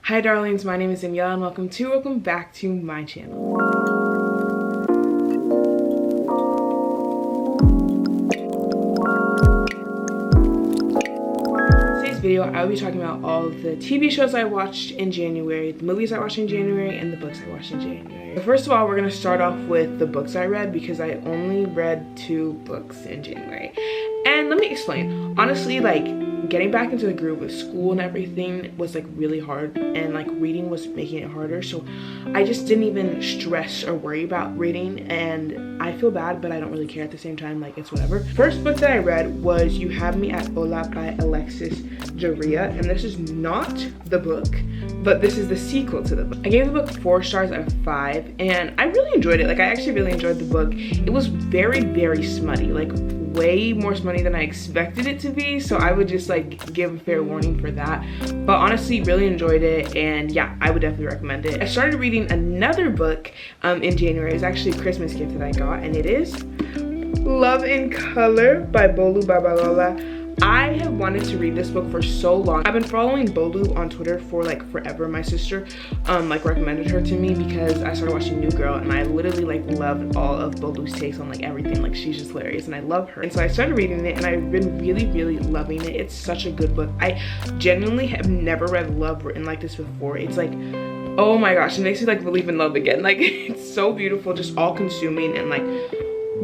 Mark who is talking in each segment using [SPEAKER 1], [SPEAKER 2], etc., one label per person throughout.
[SPEAKER 1] Hi darlings, my name is Daniella and welcome back to my channel. Today's video, I will be talking about all of the TV shows I watched in January, the movies I watched in January, and the books I watched in January. So first of all, we're gonna start off with the books I read because I only read 2 books in January. And let me explain. Honestly, like, getting back into the groove with school and everything was like really hard, and like reading was making it harder, so I just didn't even stress or worry about reading, and I feel bad but I don't really care at the same time. Like, it's whatever. First book that I read was You Have Me at Hola by Alexis, and this is not the book, but this is the sequel to the book. I gave the book 4 stars out of 5 and I really enjoyed it. Like, I actually really enjoyed the book. It was very, very smutty, like way more smutty than I expected it to be, so I would just like give a fair warning for that. But honestly, really enjoyed it, and yeah, I would definitely recommend it. I started reading another book in January. It's actually a Christmas gift that I got, and it is Love in Color by Bolu Babalola. I have wanted to read this book for so long. I've been following Bolu on Twitter for like forever. My sister like recommended her to me because I started watching New Girl, and I literally like loved all of Bolu's takes on like everything. Like, she's just hilarious and I love her. And so I started reading it and I've been really, really loving it. It's such a good book. I genuinely have never read love written like this before. It's like, oh my gosh, it makes me like believe in love again. Like, it's so beautiful, just all consuming, and like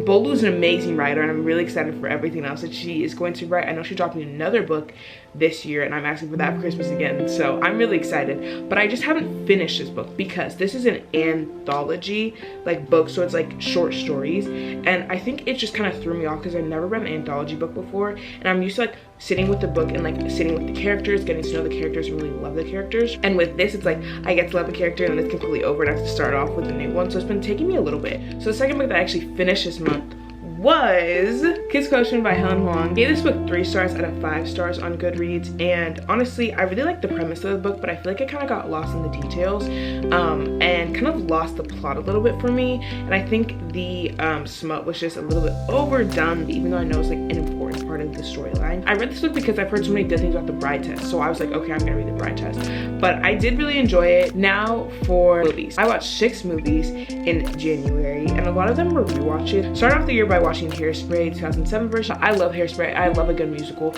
[SPEAKER 1] Bolu's an amazing writer, and I'm really excited for everything else that she is going to write. I know she's dropping another book this year, and I'm asking for that for Christmas again, so I'm really excited. But I just haven't finished this book because this is an anthology like book, so it's like short stories, and I think it just kind of threw me off because I've never read an anthology book before, and I'm used to like sitting with the book and like sitting with the characters, getting to know the characters, and really love the characters. And with this, it's like I get to love a character and then it's completely over and I have to start off with a new one, so it's been taking me a little bit. So the second book that I actually finished this month was Kids Collection by Helen Huang. Gave this book 3 stars out of 5 stars on Goodreads, and honestly, I really like the premise of the book, but I feel like it kind of got lost in the details and kind of lost the plot a little bit for me, and I think the smut was just a little bit overdone, even though I know it's like an important part of the storyline. I read this book because I've heard so many good things about the Bride Test, so I was like, okay, I'm gonna read the Bride Test. But I did really enjoy it. Now for movies. I watched 6 movies in January, and a lot of them were rewatches. Started off the year by watching Hairspray 2007 version. I love Hairspray. I love a good musical.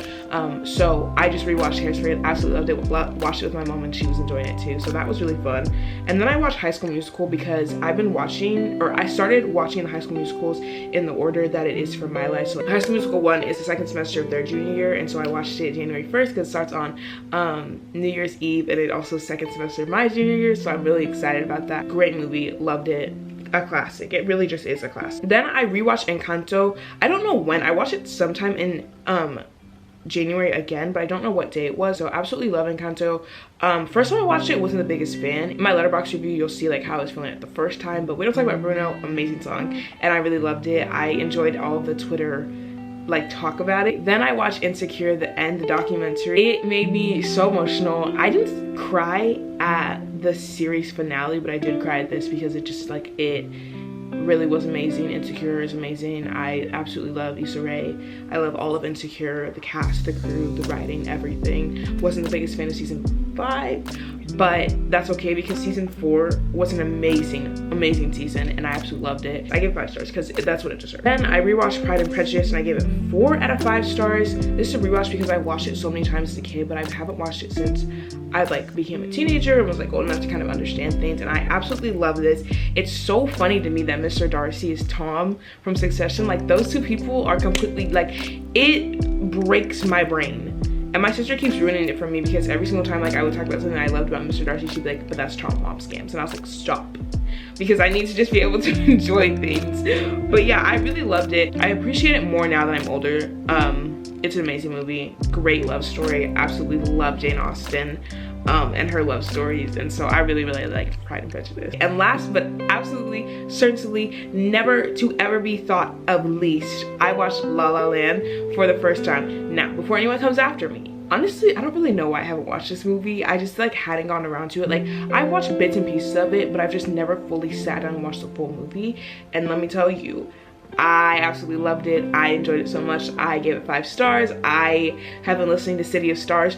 [SPEAKER 1] So I just rewatched Hairspray. Absolutely loved it. Watched it with my mom and she was enjoying it too. So that was really fun. And then I watched High School Musical because I've been watching, or I started watching the High School Musicals in the order that it is for my life. So High School Musical 1 is the 2nd semester of their junior year, and so I watched it January 1st because it starts on New Year's Eve, and it also 2nd semester of my junior year, so I'm really excited about that. Great movie, loved it. A classic. It really just is a classic. Then I rewatched Encanto. I don't know when. I watched it sometime in January again, but I don't know what day it was. So absolutely love Encanto. First time I watched it, wasn't the biggest fan. In my Letterboxd review, you'll see like how I was feeling it the first time, but We Don't Talk About Bruno, amazing song, and I really loved it. I enjoyed all of the Twitter like talk about it. Then I watched Insecure, the end, the documentary. It made me so emotional. I didn't cry at the series finale, but I did cry at this because it just like, it really was amazing. Insecure is amazing. I absolutely love Issa Rae. I love all of Insecure, the cast, the crew, the writing, everything. Wasn't the biggest fan of season 5, but that's okay because season 4 was an amazing season, and I absolutely loved it. I gave 5 stars because that's what it deserved. Then I rewatched Pride and Prejudice, and I gave it 4 out of 5 stars. This is a rewatch because I watched it so many times as a kid, but I haven't watched it since I like became a teenager and was like old enough to kind of understand things, and I absolutely love this. It's so funny to me that Mr. Darcy is Tom from Succession. Like, those 2 people are completely like, it breaks my brain. And my sister keeps ruining it for me because every single time like I would talk about something I loved about Mr. Darcy, she'd be like, but that's Tom Mom Scams. And I was like, stop. Because I need to just be able to enjoy things. But yeah, I really loved it. I appreciate it more now that I'm older. It's an amazing movie. Great love story. Absolutely love Jane Austen and her love stories. And so I really, really liked Pride and Prejudice. And last but absolutely, certainly, never to ever be thought of least, I watched La La Land for the first time. Now, before anyone comes after me, honestly, I don't really know why I haven't watched this movie. I just like hadn't gone around to it. Like, I watched bits and pieces of it, but I've just never fully sat down and watched the full movie. And let me tell you, I absolutely loved it. I enjoyed it so much. I gave it 5 stars. I have been listening to City of Stars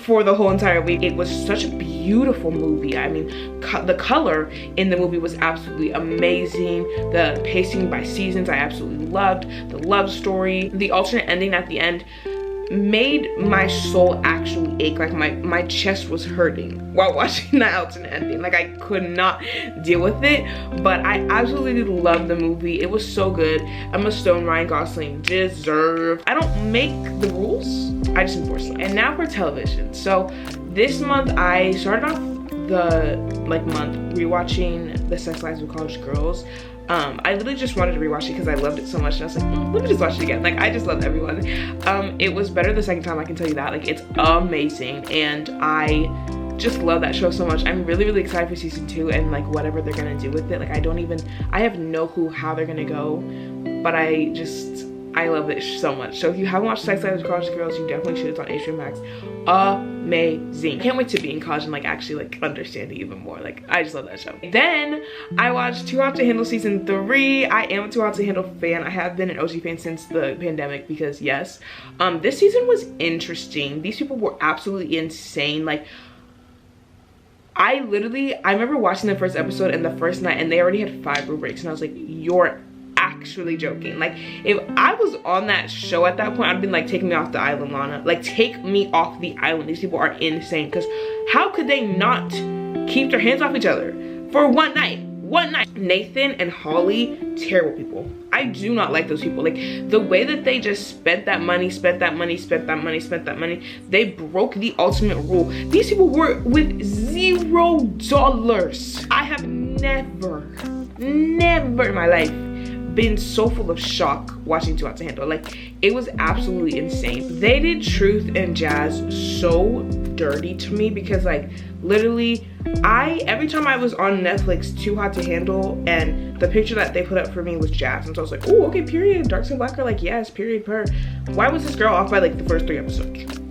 [SPEAKER 1] for the whole entire week. It was such a beautiful movie. I mean, the color in the movie was absolutely amazing. The pacing by seasons I absolutely loved. The love story, the alternate ending at the end made my soul actually ache. Like my chest was hurting while watching that alternate ending. Like I could not deal with it, but I absolutely loved the movie. It was so good. Emma Stone, Ryan Gosling deserve. I don't make the rules, I just enforce them. And now for television. So this month I started off the month rewatching The Sex Lives of College Girls. I literally just wanted to rewatch it because I loved it so much, and I was like, let me just watch it again. Like, I just loved everyone. It was better the second time, I can tell you that. Like, it's amazing, and I just love that show so much. I'm really, really excited for season 2 and like whatever they're gonna do with it. Like, I have no clue how they're gonna go, but I love it so much. So if you haven't watched Sex Lives of College Girls, you definitely should. It's on HBO Max. Amazing. Can't wait to be in college and like actually like understand it even more. Like, I just love that show. Then I watched Too Hot to Handle season 3. I am a Too Hot to Handle fan. I have been an OG fan since the pandemic because yes, this season was interesting. These people were absolutely insane. Like, I remember watching the first episode and the first night and they already had 5 rule breaks and I was like, you're actually joking. Like, if I was on that show at that point, I'd been like, take me off the island, Lana. Like, take me off the island. These people are insane. Because how could they not keep their hands off each other for one night? Nathan and Holly, terrible people. I do not like those people. Like, the way that they just spent that money, they broke the ultimate rule. These people were with $0. I have never in my life been so full of shock watching Too Hot to Handle. Like, it was absolutely insane. They did Truth and Jazz so dirty to me because like literally every time I was on Netflix Too Hot to Handle and the picture that they put up for me was Jazz, and so I was like, oh, okay, period. Dark and Black are like, yes, period, per. Why was this girl off by like the first 3 episodes?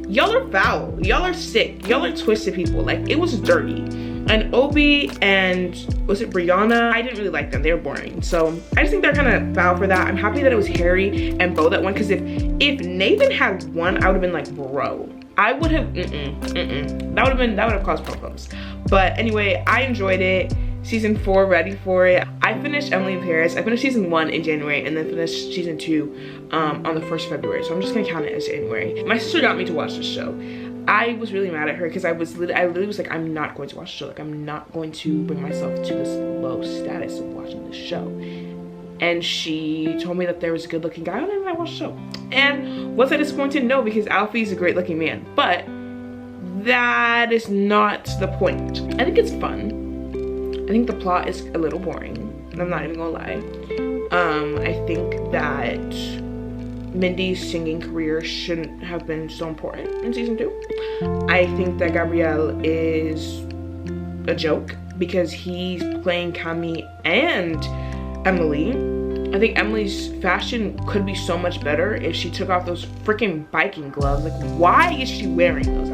[SPEAKER 1] Y'all are foul. Y'all are sick. Y'all are twisted people. Like, it was dirty. And Obi and, was it Brianna? I didn't really like them. They were boring. So I just think they're kind of foul for that. I'm happy that it was Harry and Bo that won, because if Nathan had won, I would have been like, bro. I would have, that would have caused problems. But anyway, I enjoyed it. Season 4, ready for it. I finished Emily in Paris. I finished season 1 in January and then finished season 2 on the 1st of February. So I'm just gonna count it as January. My sister got me to watch this show. I was really mad at her because I literally was like, I'm not going to watch the show. Like, I'm not going to bring myself to this low status of watching this show. And she told me that there was a good looking guy on it and I watched the show. And was I disappointed? No, because Alfie's a great looking man. But that is not the point. I think it's fun. I think the plot is a little boring. I'm not even gonna lie. I think that Mindy's singing career shouldn't have been so important in season 2. I think that Gabrielle is a joke because he's playing Camille and Emily. I think Emily's fashion could be so much better if she took off those freaking biking gloves. Like, why is she wearing those?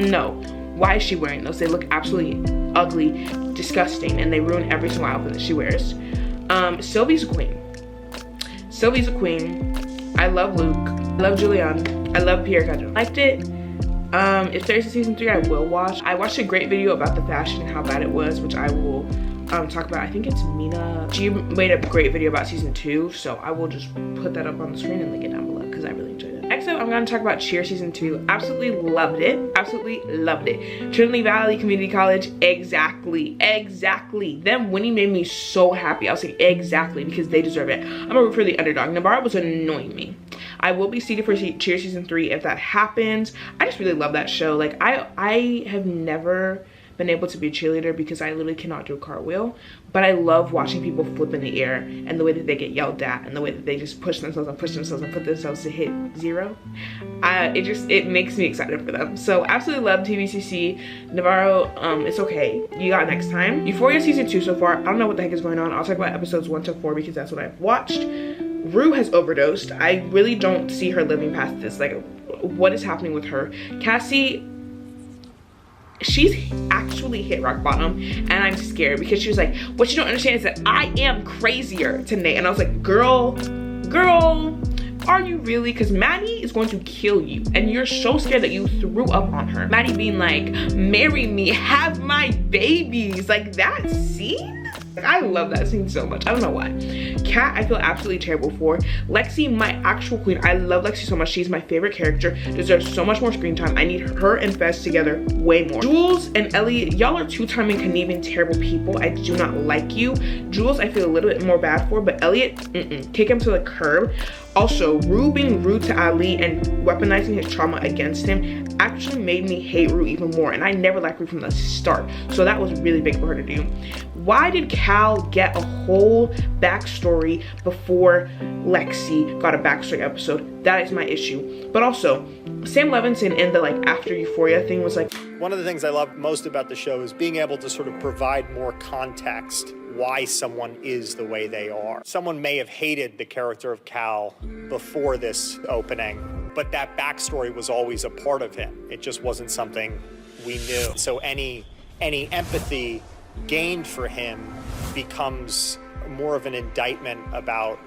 [SPEAKER 1] No. Why is she wearing those? They look absolutely ugly, disgusting, and they ruin every single outfit that she wears. Sylvie's a queen. Sylvie's a queen. I love Luke. I love Julianne. I love Pierre Cadron. Liked it. If there's a season 3, I will watch. I watched a great video about the fashion and how bad it was, which I will talk about. I think it's Mina. She made a great video about season 2, so I will just put that up on the screen and link it down below because I really enjoyed it. Next up, I'm going to talk about Cheer season 2. Absolutely loved it. Absolutely loved it. Trinity Valley Community College. Exactly. Them winning made me so happy. I was like, exactly, because they deserve it. I'm gonna root for the underdog. Navarro was annoying me. I will be seated for Cheer season 3 if that happens. I just really love that show. Like, I have never been able to be a cheerleader because I literally cannot do a cartwheel, but I love watching people flip in the air and the way that they get yelled at and the way that they just push themselves and put themselves to hit 0. It makes me excited for them. So absolutely love TVCC. Navarro, it's okay. You got next time. Euphoria season 2 so far. I don't know what the heck is going on. I'll talk about episodes 1 to 4 because that's what I've watched. Rue has overdosed. I really don't see her living past this. Like, what is happening with her? Cassie, she's actually hit rock bottom, and I'm scared because she was like, what you don't understand is that I am crazier to Nate. And I was like, girl, Are you really? Because Maddie is going to kill you and you're so scared that you threw up on her. Maddie being like, marry me, have my babies. Like that scene? Like, I love that scene so much. I don't know why. Kat, I feel absolutely terrible for. Lexi, my actual queen. I love Lexi so much. She's my favorite character. Deserves so much more screen time. I need her and Fez together way more. Jules and Ellie, y'all are two-timing, conniving, terrible people. I do not like you. Jules, I feel a little bit more bad for, but Elliot, kick him to the curb. Also, Rue being rude to Ali and weaponizing his trauma against him actually made me hate Rue even more, and I never liked Rue from the start, so that was really big for her to do. Why did Cal get a whole backstory before Lexi got a backstory episode? That is my issue. But also, Sam Levinson in the like after Euphoria thing was like,
[SPEAKER 2] one of the things I love most about the show is being able to sort of provide more context why someone is the way they are. Someone may have hated the character of Cal before this opening, but that backstory was always a part of him. It just wasn't something we knew. So any empathy gained for him becomes more of an indictment about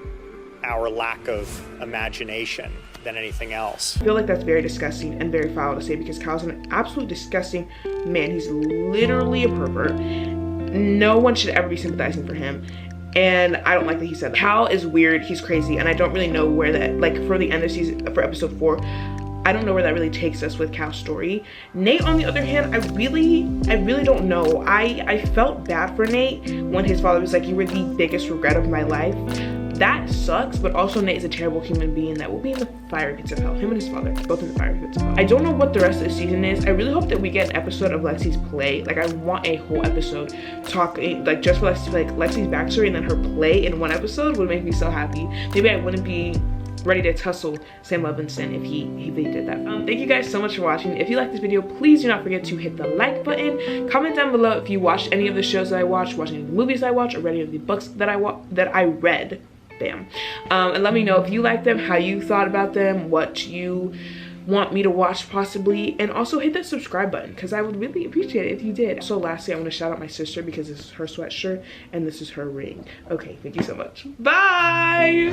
[SPEAKER 2] our lack of imagination than anything else.
[SPEAKER 1] I feel like that's very disgusting and very foul to say, because Cal's an absolute disgusting man. He's literally a pervert. No one should ever be sympathizing for him, and I don't like that he said that. Cal is weird, he's crazy, and I don't really know where that, like for the end of season, for episode 4, I don't know where that really takes us with Cal's story. Nate, on the other hand, I really don't know. I felt bad for Nate when his father was like, you were the biggest regret of my life. That sucks, but also Nate is a terrible human being that will be in the fire pits of hell. Him and his father, both in the fire pits of hell. I don't know what the rest of the season is. I really hope that we get an episode of Lexi's play. Like, I want a whole episode talking, like, just for Lexi, like, Lexi's backstory and then her play in one episode would make me so happy. Maybe I wouldn't be ready to tussle Sam Levinson if they did that. Thank you guys so much for watching. If you like this video, please do not forget to hit the like button. Comment down below if you watched any of the shows that I watched, watched any of the movies I watched, or read any of the books that I read. Bam. And let me know if you like them, how you thought about them, what you want me to watch possibly, and also hit that subscribe button because I would really appreciate it if you did. So lastly, I want to shout out my sister because this is her sweatshirt and this is her ring. Okay, thank you so much. Bye.